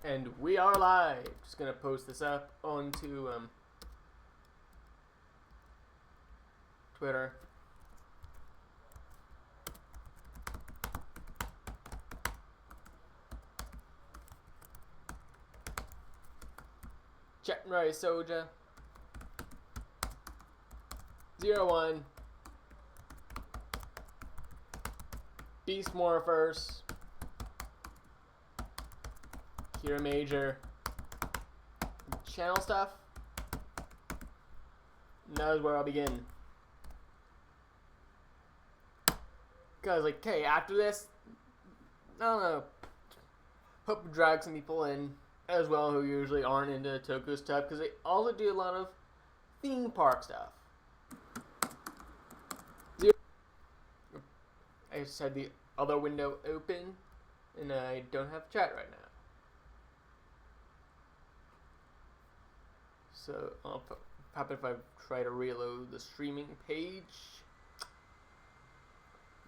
And we are live. Just gonna post this up onto Twitter. Chatting Ryusoulger 01 Beast Morphers Kiramager channel stuff. And that is where I'll begin. Cause like, hey, after this, I don't know. Hope to drag some people in as well who usually aren't into Toku stuff, because they also do a lot of theme park stuff. I just had the other window open, and I don't have chat right now. So I'll pop it if I try to reload the streaming page.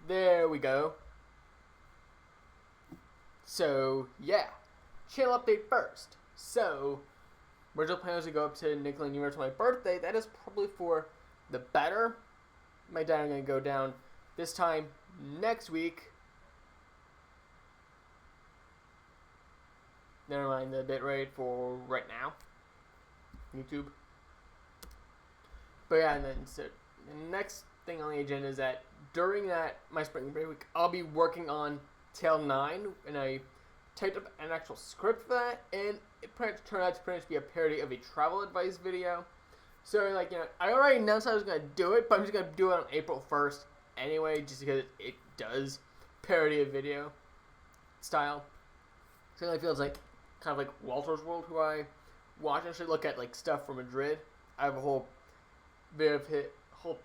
There we go. So yeah, channel update first. So original plan was to go up to Nickel and Universe for my birthday. That is probably for the better. My dad and I are gonna go down this time next week. Never mind the bitrate for right now. YouTube. But yeah, and then so the next thing on the agenda is that during that my spring break week, I'll be working on Tale 9, and I typed up an actual script for that, and it turned out to pretty much be a parody of a travel advice video. So like, you know, I already announced I was gonna do it, but I'm just gonna do it on April 1st anyway, just because it does parody a video style. So it feels like kind of like Walter's World, who I watch and should look at like stuff from Madrid. I have a whole bit of whole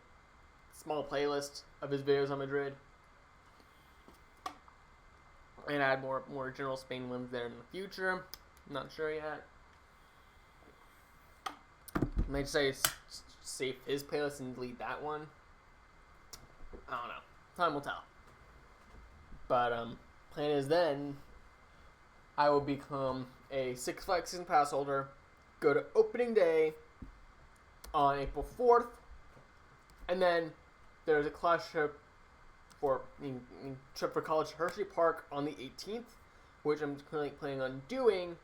small playlist of his videos on Madrid, and add more general Spain ones there in the future. I'm not sure yet. I might say save his playlist and delete that one. I don't know. Time will tell. But plan is then I will become a Six Flags season pass holder, go to opening day on April 4th, and then there's a class trip for college to Hershey Park on the 18th, which I'm currently planning on doing.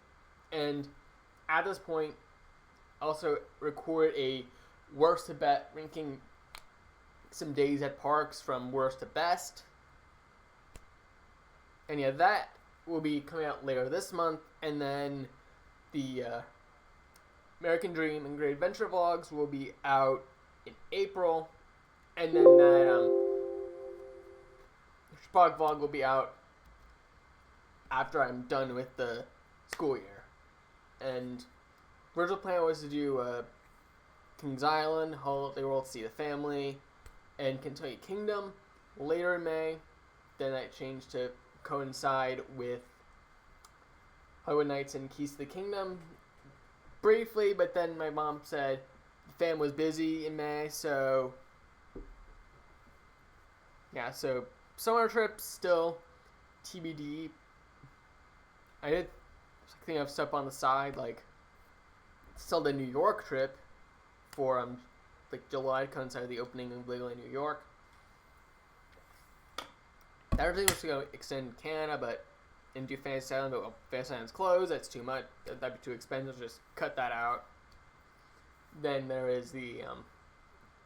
And at this point, also record a worst to best, ranking some days at parks from worst to best. And yeah, that will be coming out later this month, and then the American Dream and Great Adventure vlogs will be out in April, and then that Spog vlog will be out after I'm done with the school year. And original plan was to do Kings Island, Holiday World, See the Family, and Kentucky Kingdom later in May. Then that changed to coincide with Hollywood Nights and Keys to the Kingdom briefly, but then my mom said the fam was busy in May, so yeah, so summer trips still TBD. I did think of stuff on the side, like still the New York trip for like July to coincide with the opening of Legoland New York. That originally was to go extend Canada, but and do Fantasy Island, but Fantasy Island's closed. That's too much. That'd be too expensive. Just cut that out. Then there is the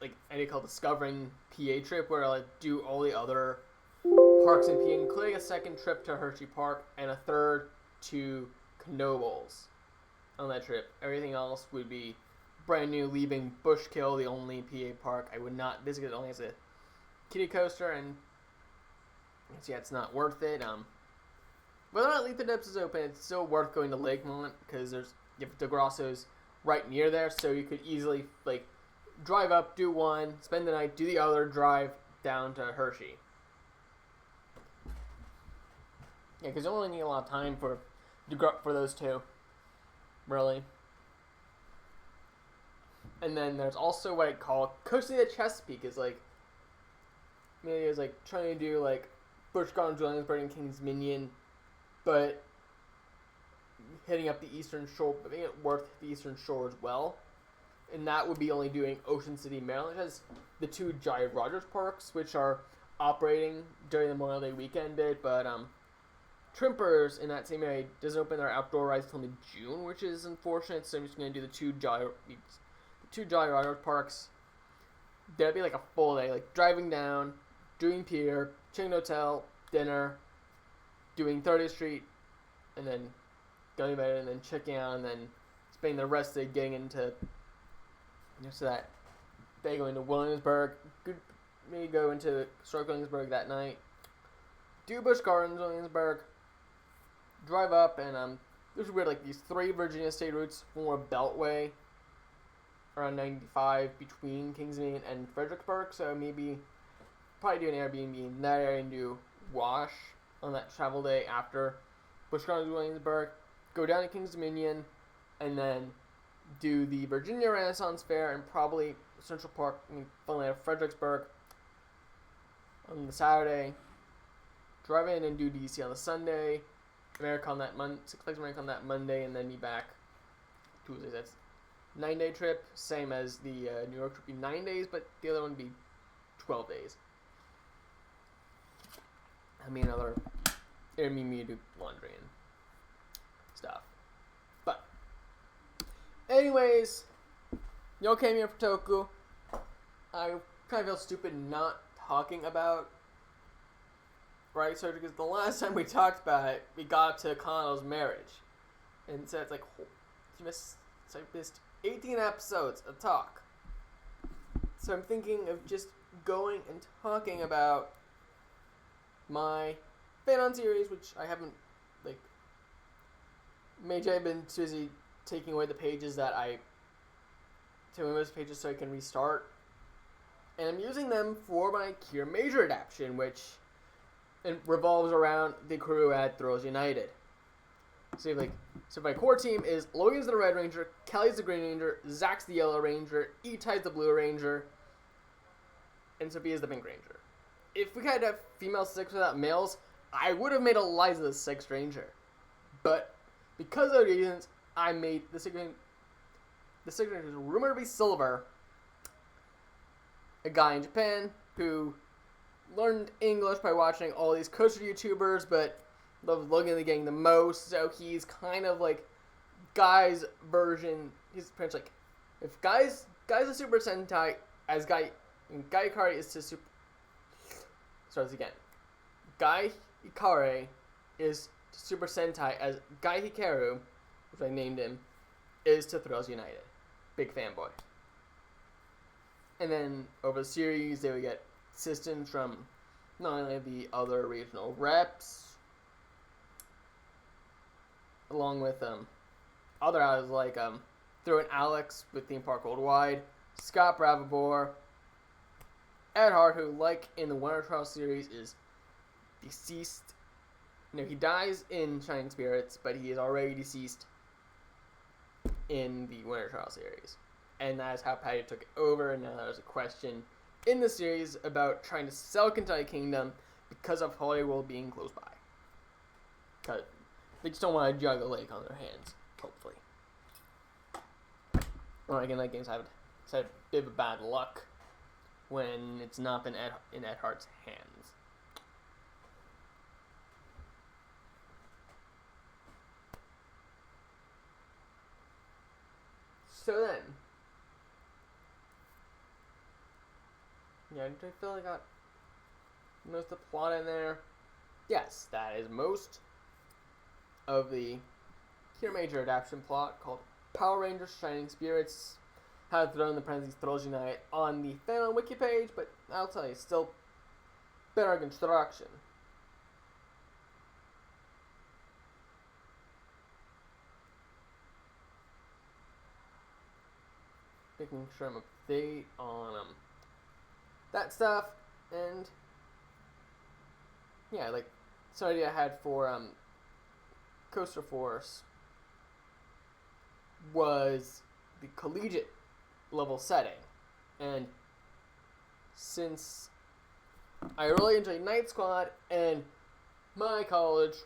like I did call Discovering PA trip, where I'll do all the other parks in PA, including a second trip to Hershey Park and a third to Knoebels on that trip. Everything else would be brand new, leaving Bushkill, the only PA park I would not visit. It only has a kiddie coaster, and yeah, it's not worth it. Whether or not Letha Dips is open, it's still worth going to Lakemont, because you have De Grosso's right near there, so you could easily like drive up, do one, spend the night, do the other, drive down to Hershey. Yeah, because you only need a lot of time for those two, really. And then there's also what I call Coasting the Chesapeake, is like maybe it's like trying to do like Busch Gardens, Williamsburg, and King's Dominion, but hitting up the Eastern Shore, but making it worth the Eastern Shore as well. And that would be only doing Ocean City, Maryland, which has the 2 Jolly Rogers parks, which are operating during the Memorial Day weekend bit, but Trimpers in that same area doesn't open their outdoor rides until mid-June, which is unfortunate, so I'm just going to do the two Jolly Rogers parks. That'd be like a full day, like driving down, doing pier, checking hotel, dinner, doing 30th Street, and then going to bed, and then checking out, and then spending the rest of the day getting into so that day going to Williamsburg. Maybe go into Stark Williamsburg that night. Do Busch Gardens, Williamsburg. Drive up, and there's weird like these 3 Virginia state routes form a beltway around 95 between Kingsmead and Fredericksburg. So maybe probably do an Airbnb in that area and do Wash on that travel day after Busch Gardens, Williamsburg. Go down to Kings Dominion, and then do the Virginia Renaissance Fair and probably Central Park. Finally at Fredericksburg on the Saturday. Drive in and do DC on the Sunday. Six Flags America on that Monday, and then be back Tuesday. That's 9-day trip, same as the New York trip. Be 9 days, but the other one would be 12 days. I mean, another Airbnb to do laundry and stuff. But, anyways, y'all came here for Toku. I kind of feel stupid not talking about Ryusoulger because the last time we talked about it, we got to Kano's marriage. And so it's like, I missed 18 episodes of talk. So I'm thinking of just going and talking about my fan-on series, which I haven't, I've been busy taking away the pages that taking away those pages so I can restart. And I'm using them for my Kiramager adaptation, which revolves around the crew at Thrills United. So my core team is Logan's the Red Ranger, Kelly's the Green Ranger, Zach's the Yellow Ranger, Itai's the Blue Ranger, and Sophia's the Pink Ranger. If we had to have female 6 without males, I would have made Eliza the 6th Ranger. But because of reasons, I made the 6th Ranger. The 6th Ranger is rumored to be Silver, a guy in Japan who learned English by watching all these coaster YouTubers, but loves Logan the Gang the most, so he's kind of like Guy's version. He's pretty much like, if Guy's a Super Sentai, as Guy Ikari is to Super... Starts again. Guy Ikari is to Super Sentai as Guy Hikaru, which I named him, is to Thrills United. Big fanboy. And then over the series, they would get assistance from not only the other regional reps, along with other outlets like Throw in Alex with Theme Park Worldwide, Scott Bravabor, Ed Hart, who, like in the Winter Trial series, is deceased. He dies in Shining Spirits, but he is already deceased in the Winter Trial series. And that is how Patty took it over, and now there's a question in the series about trying to sell Kentucky Kingdom because of Holiday World being close by. Because they just don't want to jug a lake on their hands, hopefully. Or again, like games have had a bit of bad luck when it's not been in Ed Hart's hands. So then, do I feel I got most of the plot in there? Yes, that is most of the Kiramager adaptation plot called Power Rangers Shining Spirits. Had thrown the parentheses Thrills Unite on the fan wiki page, but I'll tell you, still better construction. Making sure I'm up to date on that stuff, and yeah, some idea I had for Coaster Force was the collegiate level setting, and since I really enjoy Night Squad, and my college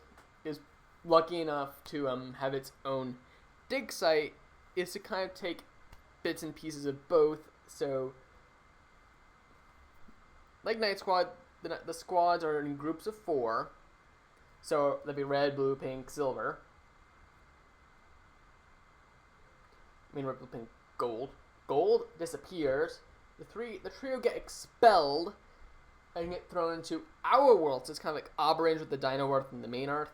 is lucky enough to have its own dig site is to kind of take bits and pieces of both. So, like Night Squad, the squads are in groups of 4. So that'd be red, blue, pink, silver. I mean, red, blue, pink, gold. Gold disappears. The trio get expelled and get thrown into our world. So it's kind of like Oberange with the Dino Earth and the main Earth.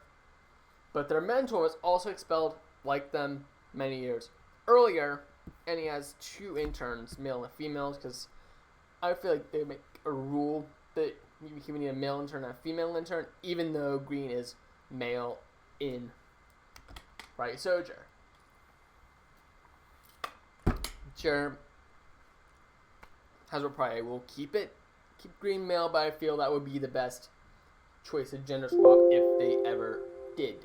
But their mentor was also expelled like them many years earlier, and he has 2 interns, male and females, because I feel like they make a rule that you need a male intern and a female intern, even though Green is male in Ryusoulger. Sure, Hasbro probably will keep Green male, but I feel that would be the best choice of gender swap if they ever did.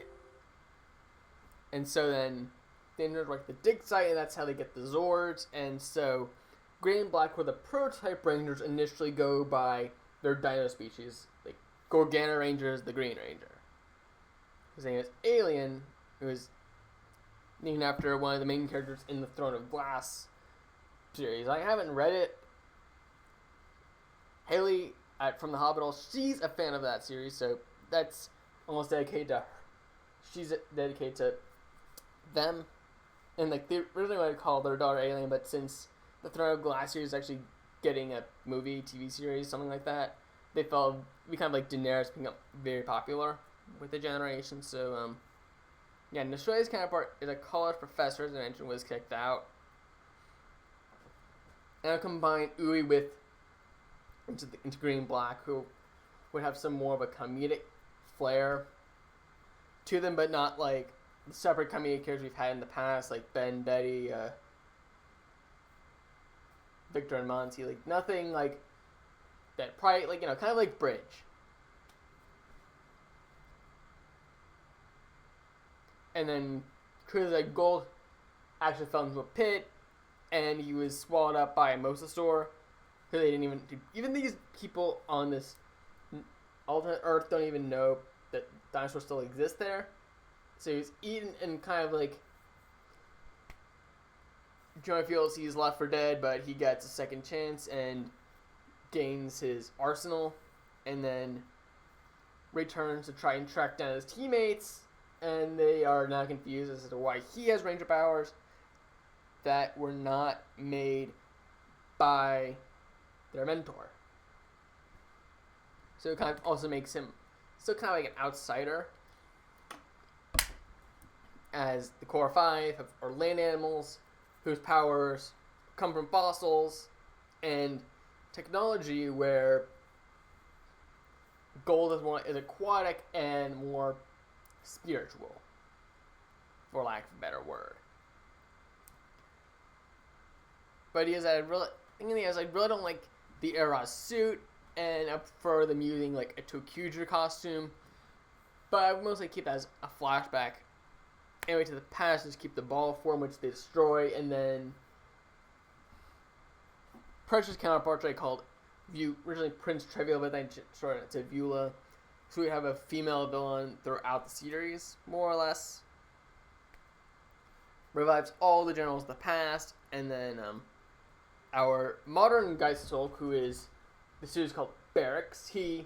And so then they entered like the dig site, and that's how they get the Zords. And so Green and Black were the prototype Rangers initially go by their dino species. Like Gorgana Ranger is the Green Ranger. His name is Alien, who is named after one of the main characters in the Throne of Glass series. I haven't read it. Haley from the Hobbit, she's a fan of that series, so that's almost dedicated to her. She's dedicated to them. And like they originally wanted to call their daughter Alien, but since the Throne of Glass series is actually getting a movie, TV series, something like that, they felt kind of like Daenerys became very popular with the generation. So yeah, Nestroy's counterpart is a college professor, as I mentioned, was kicked out. And I combined Uwe with into Green and Black, who would have some more of a comedic flair to them, but not like the separate comedic characters we've had in the past, like Ben, Betty, Victor, and Monty. Like nothing like that. Probably like kind of like Bridge. And then Chris like Gold actually fell into a pit, and he was swallowed up by a mosasaur. Who they didn't even these people on this alternate Earth don't even know that dinosaurs still exist there. So he's eaten and kind of like Jonah feels he's left for dead, but he gets a second chance and gains his arsenal, and then returns to try and track down his teammates, and they are now confused as to why he has ranger powers that were not made by their mentor. So it kind of also makes him still kind of like an outsider, as the core 5 are land animals whose powers come from fossils and technology, where Gold is aquatic and more spiritual, for lack of a better word. But I really don't like the Era suit, and I prefer them using like a Tokuger costume. But I mostly keep that as a flashback anyway to the past, just keep the ball form, which they destroy, and then Precious counterparts I called originally Prince Trivial, but then shortened it to Vula. So we have a female villain throughout the series, more or less. Revives all the generals of the past, and then our modern Geist-Hulk, who is the series called Barracks, he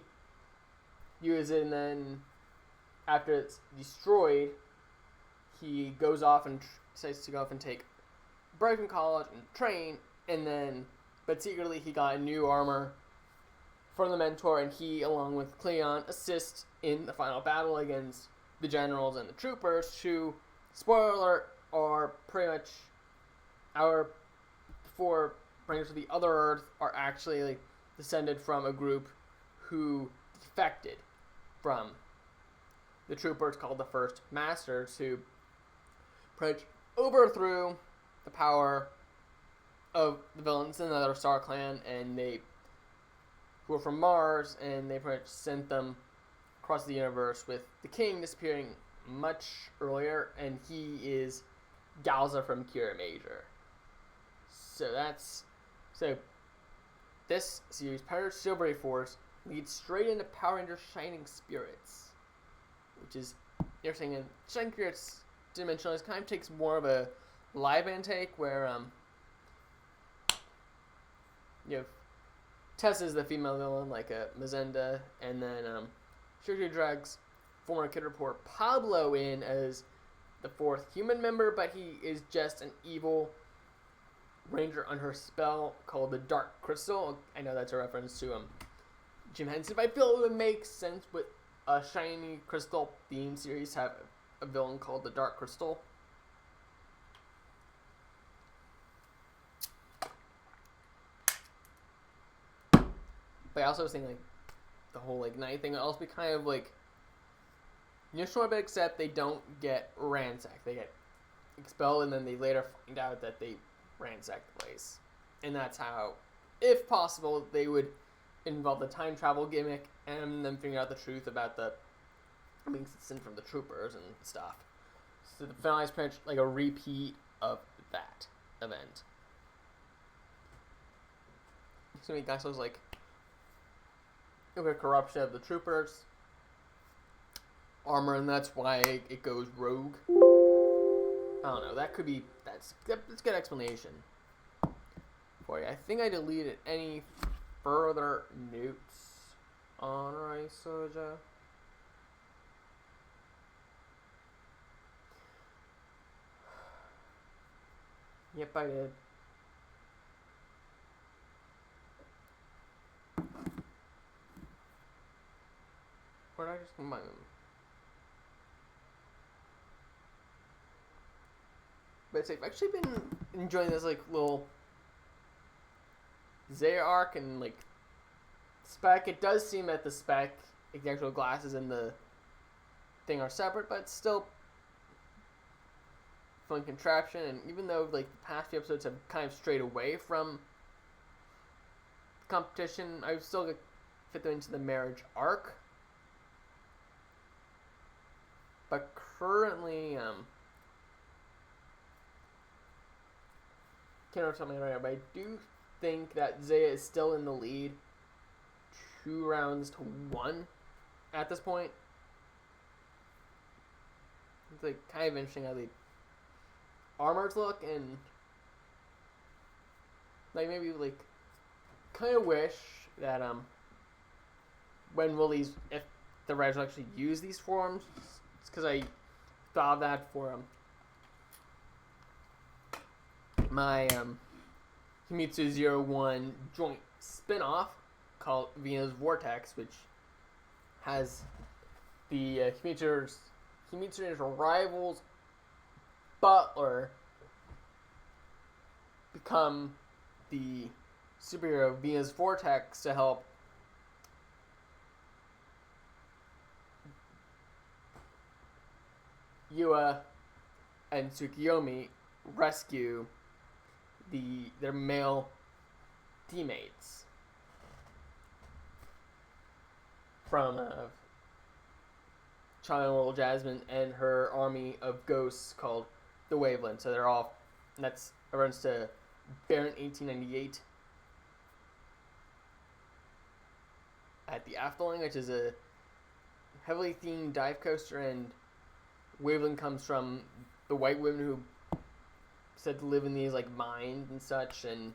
uses it, and then after it's destroyed, he goes off and decides to go off and take a break from college and train, and then, but secretly he got a new armor from the mentor, and he, along with Cleon, assist in the final battle against the generals and the troopers, who, spoiler alert, are pretty much our 4 Rangers of the Other Earth are actually like descended from a group who defected from the troopers called the First Masters, who pretty much overthrew the power of the villains in another Star Clan, and who were from Mars, and they pretty much sent them across the universe, with the king disappearing much earlier, and he is Galza from Kiramager. So this series, Power Silvery Force, leads straight into Power Rangers Shining Spirits, which is you're saying in Shankir's Dimensionalist kind of takes more of a live intake where you have Tess is the female villain, like a Mazenda, and then Shiryu drags former Kid Report Pablo in as the fourth human member, but he is just an evil ranger under her spell called the Dark Crystal. I know that's a reference to Jim Henson, but I feel it would make sense with a shiny crystal theme series to have a villain called the Dark Crystal. But I also was thinking, like, the whole, like, night thing would also be kind of, like, neutral, but except they don't get ransacked. They get expelled, and then they later find out that they ransacked the place. And that's how, if possible, they would involve the time travel gimmick and then figure out the truth about the being sent from the troopers and stuff. So the finale is pretty much like a repeat of that event. So we got like a corruption of the troopers armor, and that's why it goes rogue. I don't know. That could be that's a good explanation for you. I think I deleted any further notes on Ryusoulger. Yep, I did. Where did I just combine them? But I've actually been enjoying this like little Zaia arc and like spec. It does seem that the spec, like the actual glasses and the thing are separate, but it's still fun contraption. And even though like the past few episodes have kind of strayed away from competition, I would still fit them into the marriage arc. But currently, can't remember something right now, but I do think that Zaia is still in the lead 2 rounds to 1 at this point. It's like kind of interesting how the armors look, and like maybe like kind of wish that when will these, if the writers will actually use these forms, it's because I thought of that for my Himitsu 01 joint spin-off called Venus Vortex, which has the Himitsu's rival's butler become the superhero Venus Vortex to help Yua and Tsukiyomi rescue their male teammates from Charlie World Jasmine and her army of ghosts called the Wavelength. So they're all, that's a reference to Baron 1898 at the Afterling, which is a heavily themed dive coaster, and Wavelength comes from the white women who said to live in these like mines and such and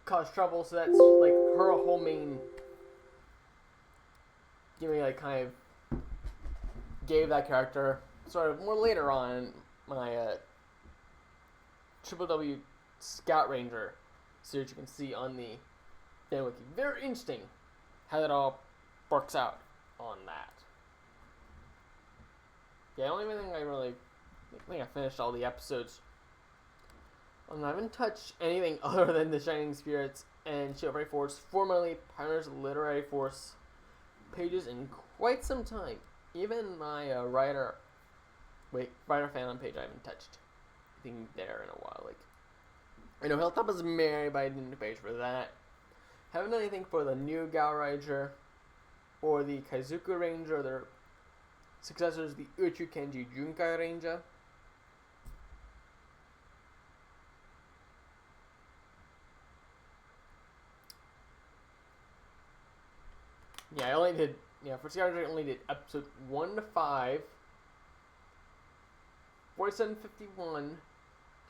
cause trouble. So that's like her whole main, like kind of gave that character sort of more later on my Triple W Scout Ranger series. You can see on the fan wiki. Very interesting how that all works out on that. Yeah, I don't even think I think I finished all the episodes. I haven't touched anything other than the Shining Spirits and Chivalry Force, formerly Pioneers Literary Force pages, in quite some time. Even my writer fandom page I haven't touched anything there in a while. Like, I know Hilltop is married, but I didn't do a page for that. Haven't done anything for the new Gaoranger or the Kaizuku Ranger, or their successors, the Uchu Kenji Junkai Ranger. Yeah, I only did yeah, for Sky Ranger, I only did episode 1 to 5, 4751, I think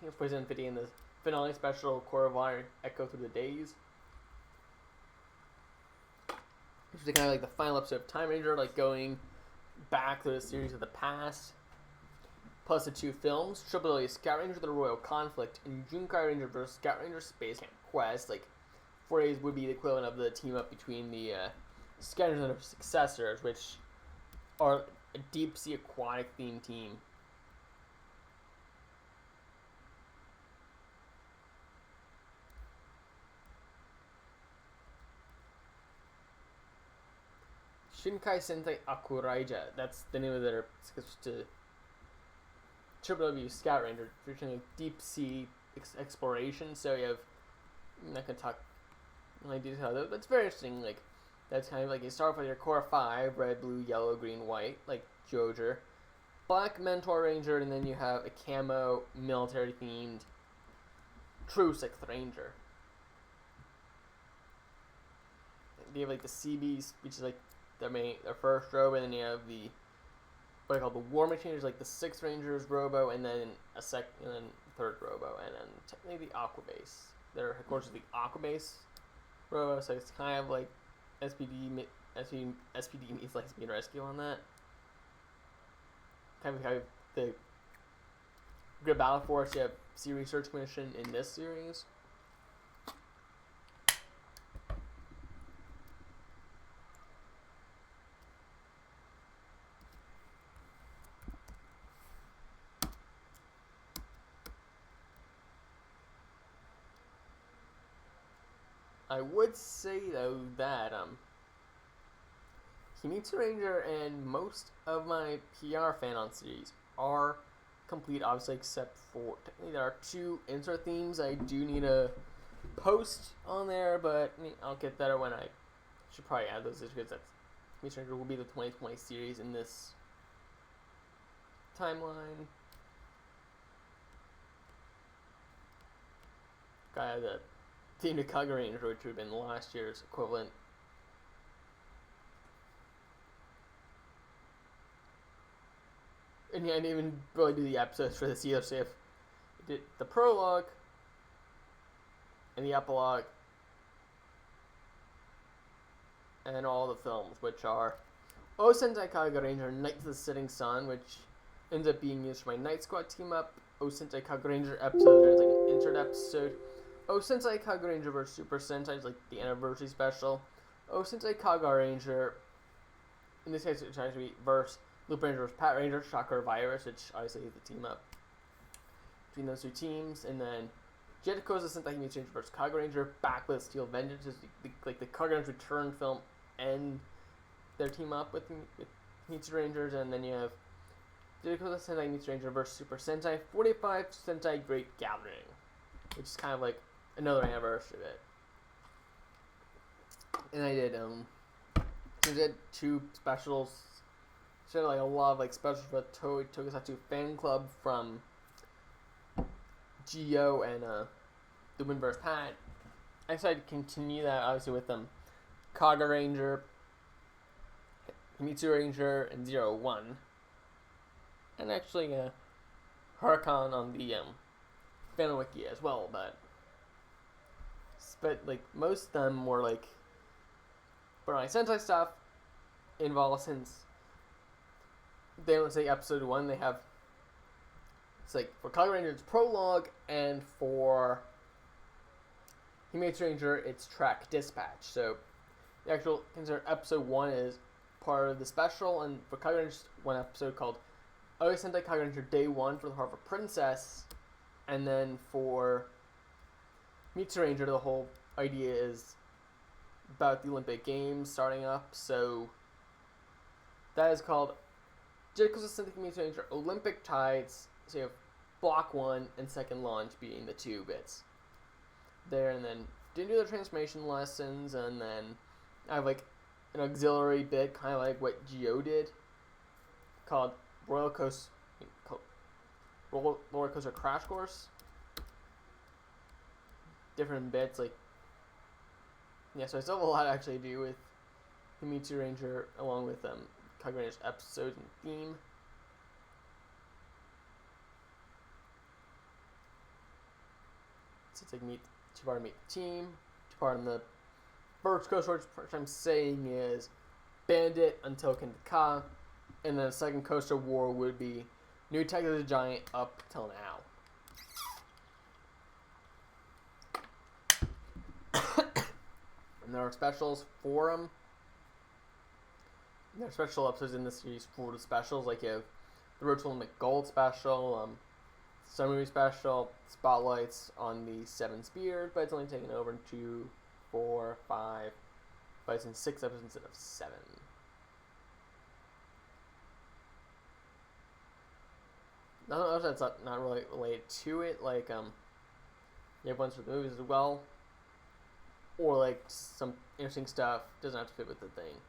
it's 4750 in the finale special, Core of Honor, Echo Through the Days. Which is kind of like the final episode of Time Ranger, like going back to the series of the past. Plus the 2 films, Triple W Scout Ranger The Royal Conflict and Junkai Ranger vs. Scout Ranger Space Camp Quest. Like, 4 days would be the equivalent of the team up between the Scout Rangers and their successors, which are a deep sea aquatic themed team. Shinkai Sentai Akuraija, that's the name of their Triple W Scout Ranger, featuring like deep sea exploration. So you have, I'm not gonna talk in detail, but it's very interesting. Like, that's kind of like you start off with your core 5, red, blue, yellow, green, white, like Joger, black Mentor Ranger, and then you have a camo military themed true 6th Ranger. You have like the CBs, which is like their first robo, and then you have the what I call the War Machine, like the 6th Rangers robo, and then a and then 3rd robo, and then technically the Aquabase. Their headquarters is the Aquabase robo, so it's kind of like SPD meets like Speed Rescue on that. Kind of how the Grid Battle Force, you have Sea Research Mission in this series. I would say though that Kimitsu Ranger and most of my PR fan-on series are complete, obviously, except for technically there are 2 insert themes I do need to post on there, but I'll get that when I should probably add those because that's Kimitsu Ranger will be the 2020 series in this timeline. Got the Team Toku Ranger, which would have been last year's equivalent. And yeah, I didn't even really do the episodes for this either, so if I did the prologue and the epilogue and all the films, which are O Sentai Kaga Ranger Night to the Setting Sun, which ends up being used for my Night Squad team up, O Sentai Kaga Ranger episode, there's like an insert episode, O Sentai Kaga Ranger vs. Super Sentai, like the anniversary special, O Sentai Kaga Ranger, in this case it's actually versus Loop Ranger vs. Pat Ranger, Shocker Virus, which obviously is the team up between those 2 teams, and then Jet Koza Sentai Kimitsu Ranger vs. Kaga Ranger, back with Steel Vengeance, is like the Kaga Ranger Return film, and their team up with Kimitsu Rangers, and then you have Jet Koza Sentai Kimitsu Ranger vs. Super Sentai 45 Sentai Great Gathering, which is kind of like another anniversary of it. And I did 2 specials. So like a lot of like specials for the Tokusatsu fan club from Geo and the Winverse Pat. I decided to continue that obviously with Kaga Ranger, Kimitsu Ranger, and 01. And actually Huracan on the fan wiki as well, but like most of them were like for my Sentai stuff involved, since they don't say episode 1, they have, it's like for Kaga Ranger it's prologue, and for Kimitsu Ranger it's track dispatch. So the actual consider episode 1 is part of the special, and for Kaga Ranger one episode called O Sentai Kaga Ranger Day 1 for the Heart of a Princess, and then for Kimitsu Ranger the whole idea is about the Olympic Games starting up, so that is called Jericho's Sentai Kimitsu Ranger Olympic Tides. So you have block 1 and second launch being the 2 bits there, and then didn't do the transformation lessons, and then I have like an auxiliary bit, kind of like what Geo did, called Roller Coaster Crash Course. Different bits, like, yeah, so I still have a lot to actually do with He meets your ranger along with Kagura's episode and theme. So it's like two-part meet the team, two-part on the first coast, which I'm saying is Bandit until Kendaka, and then the second Coastal War would be New Attack of the Giant up till now. And there are specials for them. There are special episodes in this series for the specials, like you have the Road to Limit Gold special, Summer Movie special, spotlights on the 7 Spears, but it's only taken over in 2, 4, 5, but it's in 6 episodes instead of 7. Nothing else that's not really related to it, like you have ones for the movies as well, or like some interesting stuff doesn't have to fit with the thing.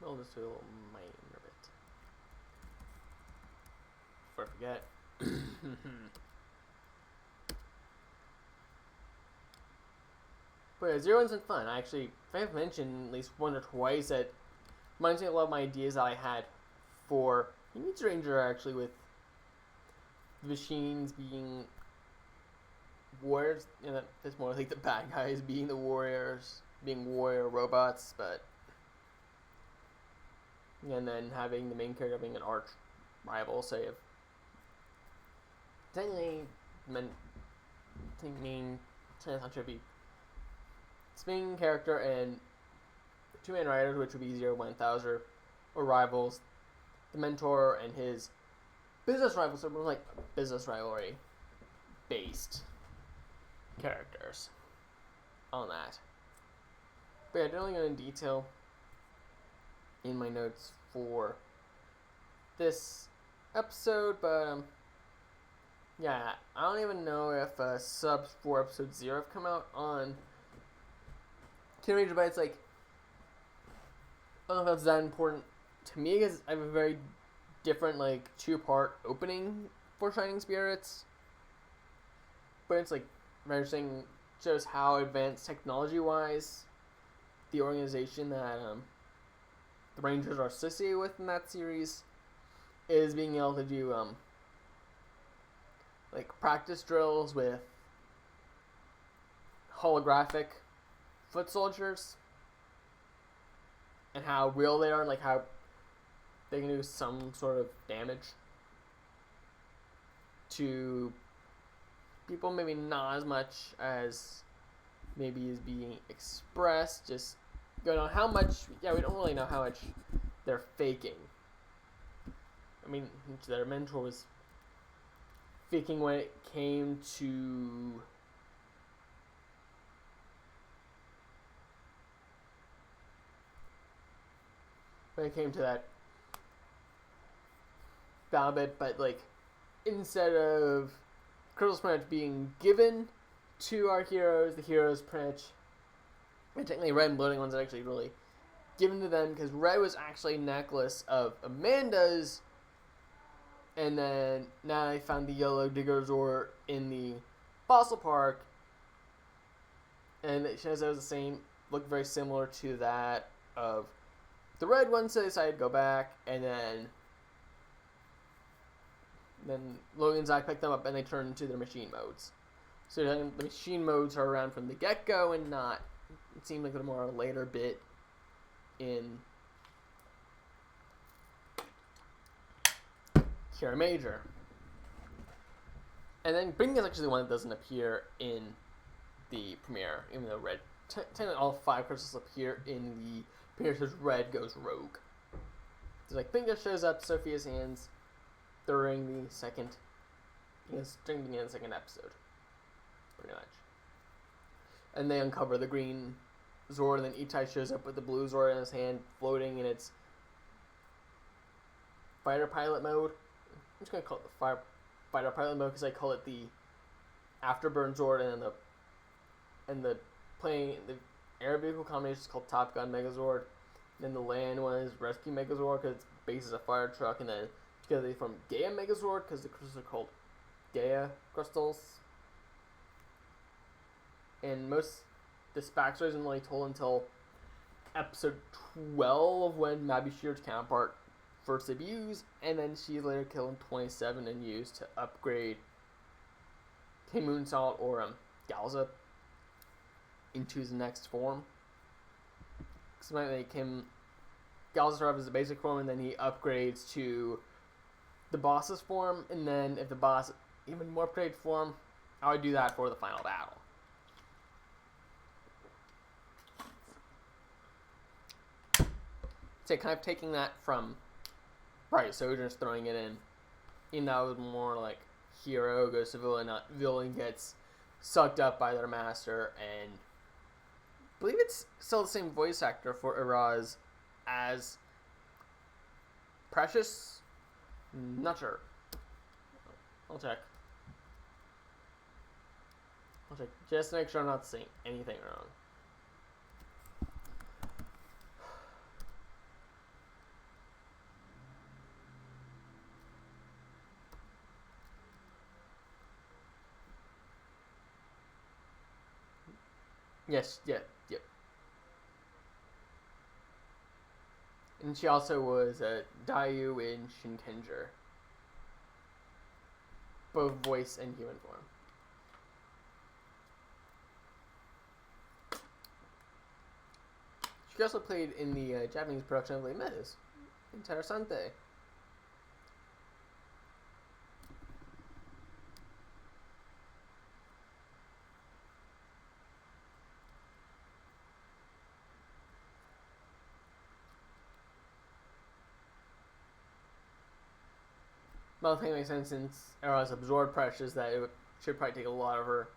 I'll just do a little minor bit before I forget. But yeah, Zero One's been fun. I actually have mentioned at least once or twice that reminds me of a lot of my ideas that I had for Units Ranger, actually, with the machines being warriors. You know, it's more like the bad guys being the warriors, being warrior robots, but. And then having the main character being an arch rival, so you have technically should be its main character and the two main riders, which would be 0-1000 or rivals, the mentor and his business rival, so more like business rivalry based characters on that. But yeah, definitely go into detail in my notes for this episode, but yeah, I don't even know if subs for episode 0 have come out on Kiramager, but it's like, I don't know if that's that important to me, because I have a very different, like, 2-part opening for Shining Spirits, but it's like very interesting, shows how advanced technology-wise the organization that the Rangers are associated with in that series is being able to do like practice drills with holographic foot soldiers and how real they are, and like how they can do some sort of damage to people, maybe not as much as maybe is being expressed, just going on how much, we don't really know how much they're faking. I mean, their mentor was faking when it came to that battle bit, but like instead of Crystal Spinach being given to our heroes, the heroes pretty much, and technically Red and Bloating ones are actually really given to them, because Red was actually a necklace of Amanda's, and then now I found the yellow Diggerzord in the fossil park, and it shows it was the same, looked very similar to that of the red one, so they decided to go back, and then Logan and Zai picked them up and they turned into their machine modes. So the machine modes are around from the get-go and not, it seemed like a more later bit in Kiramager. And then Bing is actually the one that doesn't appear in the premiere, even though Red, technically all 5 crystals appear in the premiere, because Red goes rogue. So like Bing just shows up Sophia's hands during the second, during the beginning of the second episode, pretty much. And they uncover the green Zord, and then Itai shows up with the blue Zord in his hand, floating in its fighter pilot mode. I'm just gonna call it the fighter pilot mode because I call it the Afterburn Zord, and the plane, the air vehicle combination is called Top Gun Megazord. And then the land one is Rescue Megazord because its base is a fire truck, and then together they form Gaia Megazord because the crystals are called Gaia crystals. And this backstory isn't really told until episode 12 when Mabishir's counterpart first debuts, and then she's later killed in 27 and used to upgrade King Moonsalt or Galza into his next form. So might make him Galza start off as the basic form, and then he upgrades to the boss's form, and then if the boss even more upgraded form, I would do that for the final battle. So kind of taking that from Ryusoulger, just throwing it in. Even though it was more like hero goes to villain, not villain gets sucked up by their master, and I believe it's still the same voice actor for Iraz as Precious. Not sure. I'll check just to make sure I'm not saying anything wrong. Yes, yep. And she also was Dayu in Shinkenger. Both voice and human form. She also played in the Japanese production of Les Mis, Interessante. Well, I think it makes sense since Eros absorbed Precious that it should probably take a lot of her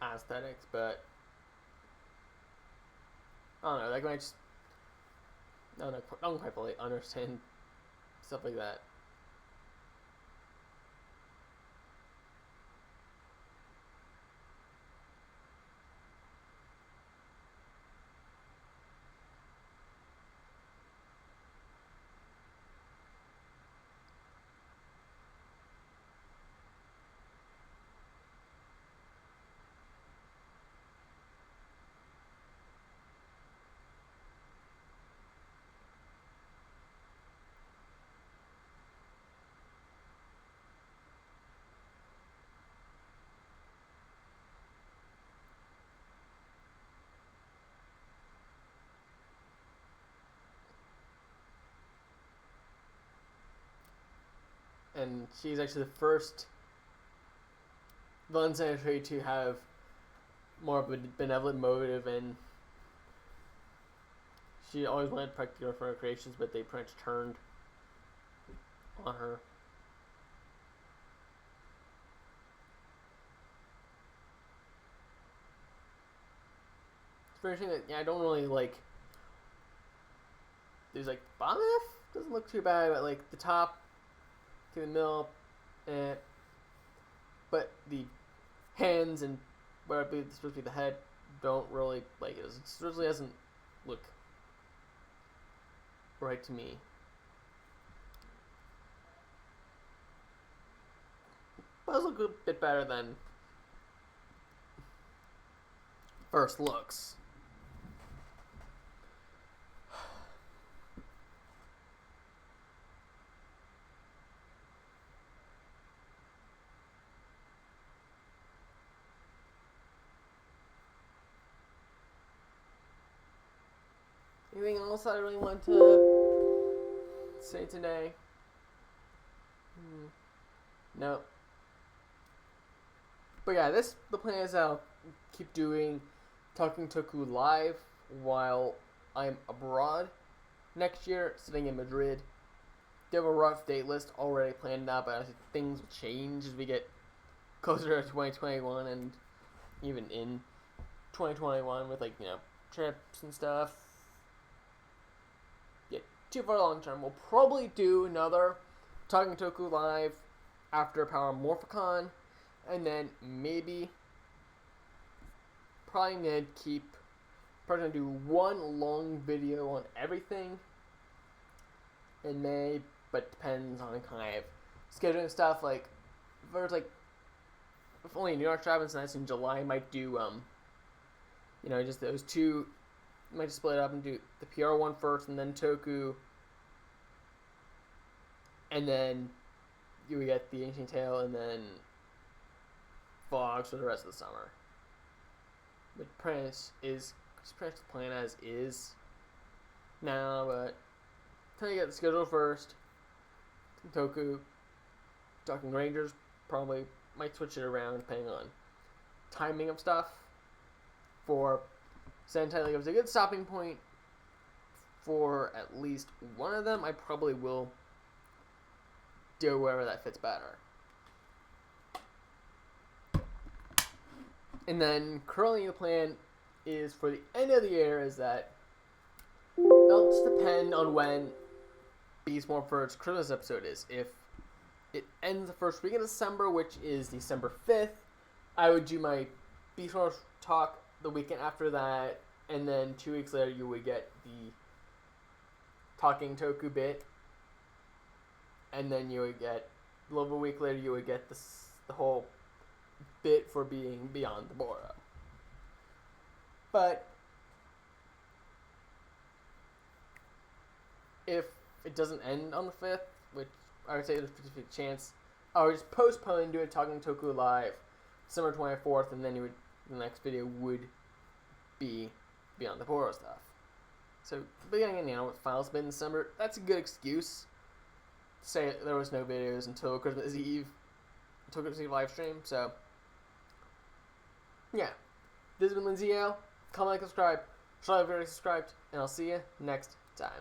aesthetics, but I don't know, like when I just I don't quite fully understand stuff like that. And she's actually the first villain secretary to have more of a benevolent motive, and she always wanted to protect her for her creations, but they pretty much turned on her. It's very interesting that I don't really like. There's like bottom half doesn't look too bad, but like the top to the middle, but the hands and what I believe is supposed to be the head don't really like it. It really doesn't look right to me. But it does look a bit better than first looks. Anything else I really want to say today? No. But yeah, the plan is I'll keep doing Talking Toku live while I'm abroad next year, sitting in Madrid. They have a rough date list already planned out, but I think things will change as we get closer to 2021 and even in 2021 with, like, trips and stuff. Yeah, too far long term. We'll probably do another Talking Toku live after Power Morphicon, and then maybe probably gonna do one long video on everything in May, but depends on kind of scheduling stuff. Like, if there's if only New York traveling, so that's in July, I might do just those two. Might just split it up and do the PR one first, and then Toku, and then you would get the Ancient Tale, and then vlogs for the rest of the summer. But the plan as is now, but until you get the schedule first, Toku, Talking Rangers, probably might switch it around depending on timing of stuff. For Sentai, like, it was a good stopping point for at least one of them. I probably will do wherever that fits better. And then currently the plan is for the end of the year is that it'll just depend on when Beast Morphers Christmas episode is. If it ends the first week of December, which is December 5th, I would do my Beast Morphers talk the weekend after that, and then 2 weeks later you would get the Talking Toku bit, and then you would get a little over a week later you would get the whole bit for being Beyond the Boro. But if it doesn't end on the 5th, which I would say there's a 50% chance, I would just postpone and do it Talking Toku live December 24th, and then the next video would be Beyond the Boro stuff. So, beginning with Finals Bit in December, that's a good excuse to say there was no videos until Christmas Eve live stream. So, yeah. This has been Lindsay Yale. Comment, like, subscribe. Try to be subscribed, and I'll see you next time.